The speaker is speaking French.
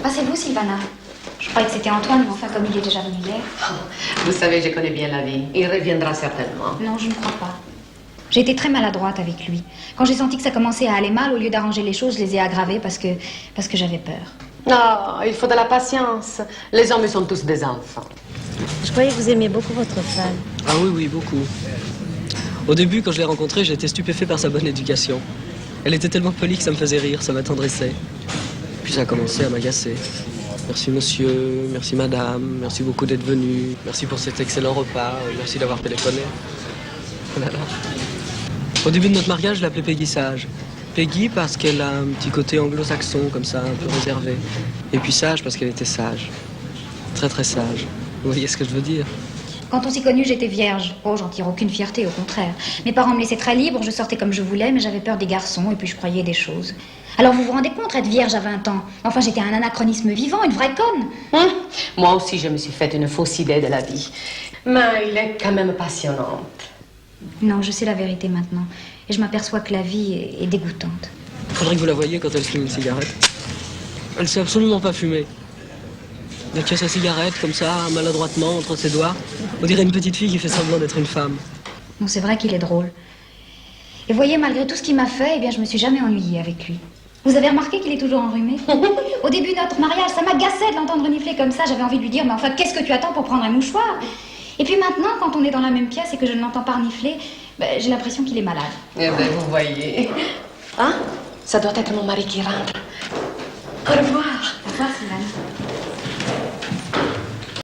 Passez-vous, Sylvana. Je croyais que c'était Antoine, mais enfin, comme il est déjà venu hier. Vous savez, je connais bien la vie. Il reviendra certainement. Non, je ne crois pas. J'ai été très maladroite avec lui. Quand j'ai senti que ça commençait à aller mal, au lieu d'arranger les choses, je les ai aggravées parce que j'avais peur. Non, il faut de la patience. Les hommes sont tous des enfants. Je croyais que vous aimiez beaucoup votre femme. Ah oui, oui, beaucoup. Au début, quand je l'ai rencontrée, j'ai été stupéfait par sa bonne éducation. Elle était tellement polie que ça me faisait rire, ça m'attendrissait. Puis ça a commencé à m'agacer. Merci monsieur, merci madame, merci beaucoup d'être venu, merci pour cet excellent repas, merci d'avoir téléphoné. Oh là là. Au début de notre mariage, je l'appelais Peggy Sage. Peggy parce qu'elle a un petit côté anglo-saxon, comme ça, un peu réservé. Et puis Sage parce qu'elle était sage. Très très sage. Vous voyez ce que je veux dire? Quand on s'est connus, j'étais vierge. Oh, j'en tire aucune fierté, au contraire. Mes parents me laissaient très libre, je sortais comme je voulais, mais j'avais peur des garçons, et puis je croyais des choses. Alors vous vous rendez compte, être vierge à 20 ans? Enfin, j'étais un anachronisme vivant, une vraie conne. Moi aussi, je me suis fait une fausse idée de la vie. Mais il est quand même passionnant. Non, je sais la vérité maintenant. Et je m'aperçois que la vie est dégoûtante. Faudrait que vous la voyiez quand elle fume une cigarette. Elle sait absolument pas fumer. Elle tient sa cigarette comme ça, maladroitement, entre ses doigts. On dirait une petite fille qui fait semblant d'être une femme. Non, c'est vrai qu'il est drôle. Et voyez, malgré tout ce qu'il m'a fait, eh bien, je me suis jamais ennuyée avec lui. Vous avez remarqué qu'il est toujours enrhumé? Au début de notre mariage, ça m'agaçait de l'entendre renifler comme ça. J'avais envie de lui dire, mais enfin, qu'est-ce que tu attends pour prendre un mouchoir? Et puis maintenant, quand on est dans la même pièce et que je ne l'entends pas renifler, ben, j'ai l'impression qu'il est malade. Eh bien, vous voyez. Hein? Ça doit être mon mari qui rentre. Au revoir. Au revoir, Sylvana.